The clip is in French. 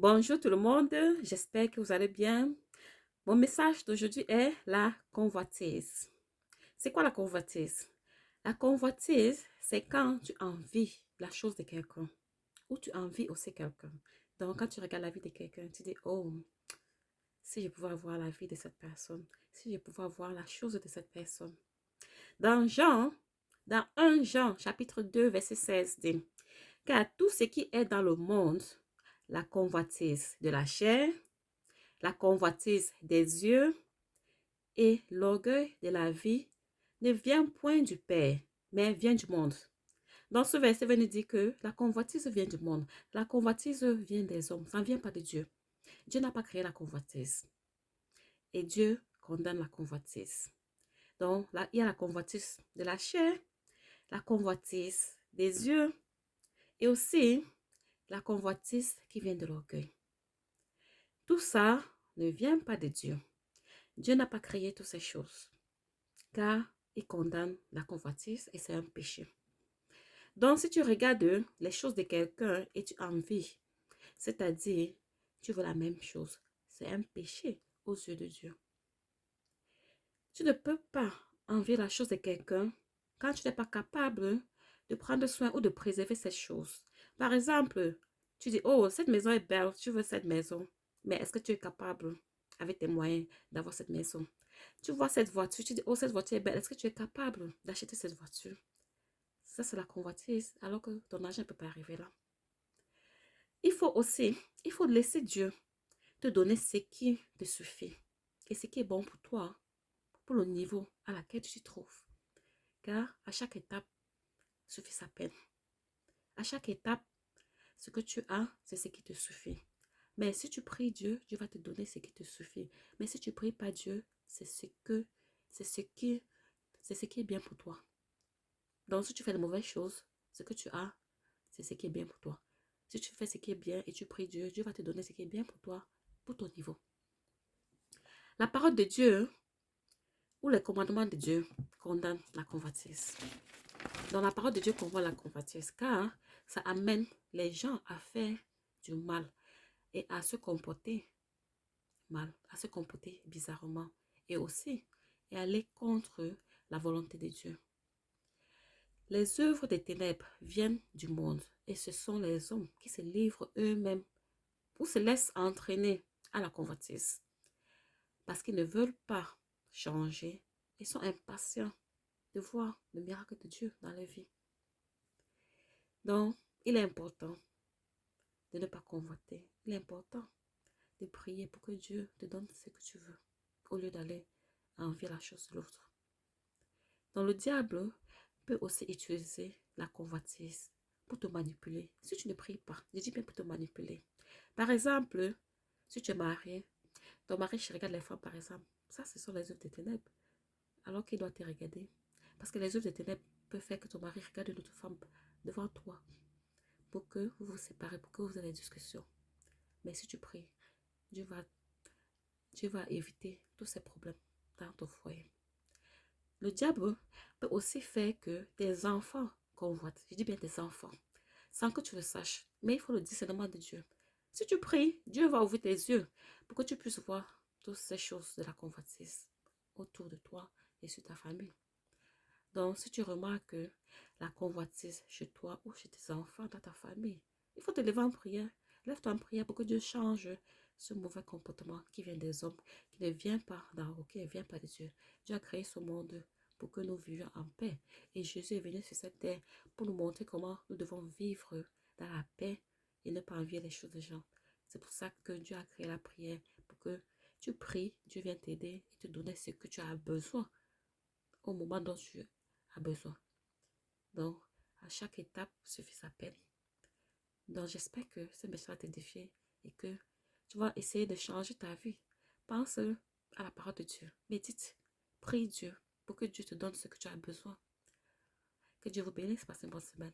Bonjour tout le monde, j'espère que vous allez bien. Mon message d'aujourd'hui est la convoitise. C'est quoi la convoitise? La convoitise, c'est quand tu envies la chose de quelqu'un ou tu envies aussi quelqu'un. Donc, quand tu regardes la vie de quelqu'un, tu dis, oh, si je pouvais avoir la vie de cette personne, si je pouvais avoir la chose de cette personne. Dans Jean, dans 1 Jean, chapitre 2, verset 16, dit, car tout ce qui est dans le monde, la convoitise de la chair, la convoitise des yeux et l'orgueil de la vie ne vient point du Père, mais vient du monde. Dans ce verset, il nous dit que la convoitise vient du monde. La convoitise vient des hommes, ça ne vient pas de Dieu. Dieu n'a pas créé la convoitise. Et Dieu condamne la convoitise. Donc, là, il y a la convoitise de la chair, la convoitise des yeux et aussi la convoitise qui vient de l'orgueil. Tout ça ne vient pas de Dieu. Dieu n'a pas créé toutes ces choses, car il condamne la convoitise et c'est un péché. Donc, si tu regardes les choses de quelqu'un et tu envies, c'est-à-dire tu veux la même chose, c'est un péché aux yeux de Dieu. Tu ne peux pas envier la chose de quelqu'un quand tu n'es pas capable de prendre soin ou de préserver cette chose. Par exemple, tu dis, oh, cette maison est belle, tu veux cette maison, mais est-ce que tu es capable, avec tes moyens, d'avoir cette maison? Tu vois cette voiture, tu dis, oh, cette voiture est belle, est-ce que tu es capable d'acheter cette voiture? Ça, c'est la convoitise, alors que ton argent ne peut pas arriver là. Il faut laisser Dieu te donner ce qui te suffit et ce qui est bon pour toi, pour le niveau à laquelle tu te trouves. Car à chaque étape suffit sa peine. À chaque étape, ce que tu as, c'est ce qui te suffit. Mais si tu pries Dieu, Dieu va te donner ce qui te suffit. Mais si tu ne pries pas Dieu, c'est ce qui est bien pour toi. Donc, si tu fais de mauvaises choses, ce que tu as, c'est ce qui est bien pour toi. Si tu fais ce qui est bien et tu pries Dieu, Dieu va te donner ce qui est bien pour toi, pour ton niveau. La parole de Dieu ou les commandements de Dieu condamnent la convoitise. Dans la parole de Dieu, qu'on voit la convoitise, car ça amène les gens à faire du mal et à se comporter mal, à se comporter bizarrement et aussi et aller contre la volonté de Dieu. Les œuvres des ténèbres viennent du monde et ce sont les hommes qui se livrent eux-mêmes ou se laissent entraîner à la convoitise parce qu'ils ne veulent pas changer et sont impatients de voir le miracle de Dieu dans leur vie. Donc, il est important de ne pas convoiter. Il est important de prier pour que Dieu te donne ce que tu veux au lieu d'aller envier la chose de l'autre. Donc, le diable peut aussi utiliser la convoitise pour te manipuler. Si tu ne pries pas, je dis bien pour te manipuler. Par exemple, si tu es marié, ton mari regarde les femmes, par exemple. Ça, ce sont les œuvres des ténèbres. Alors qu'il doit te regarder. Parce que les œuvres des ténèbres peuvent faire que ton mari regarde une autre femme devant toi. Pour que vous vous séparez, pour que vous ayez des discussions. Mais si tu pries, Dieu va éviter tous ces problèmes dans ton foyer. Le diable peut aussi faire que tes enfants convoitent. Je dis bien tes enfants. Sans que tu le saches. Mais il faut le discernement de Dieu. Si tu pries, Dieu va ouvrir tes yeux pour que tu puisses voir toutes ces choses de la convoitise autour de toi et sur ta famille. Donc, si tu remarques la convoitise chez toi ou chez tes enfants, dans ta famille, il faut te lever en prière. Lève-toi en prière pour que Dieu change ce mauvais comportement qui vient des hommes, qui ne vient pas d'en haut, qui ne vient pas de Dieu. Dieu a créé ce monde pour que nous vivions en paix. Et Jésus est venu sur cette terre pour nous montrer comment nous devons vivre dans la paix et ne pas envier les choses des gens. C'est pour ça que Dieu a créé la prière, pour que tu pries, Dieu vient t'aider et te donner ce que tu as besoin au moment dont tu as besoin. Donc, à chaque étape suffit sa peine. Donc, j'espère que ce message va t'édifier et que tu vas essayer de changer ta vie. Pense à la parole de Dieu. Médite. Prie Dieu pour que Dieu te donne ce que tu as besoin. Que Dieu vous bénisse. Passez une bonne semaine.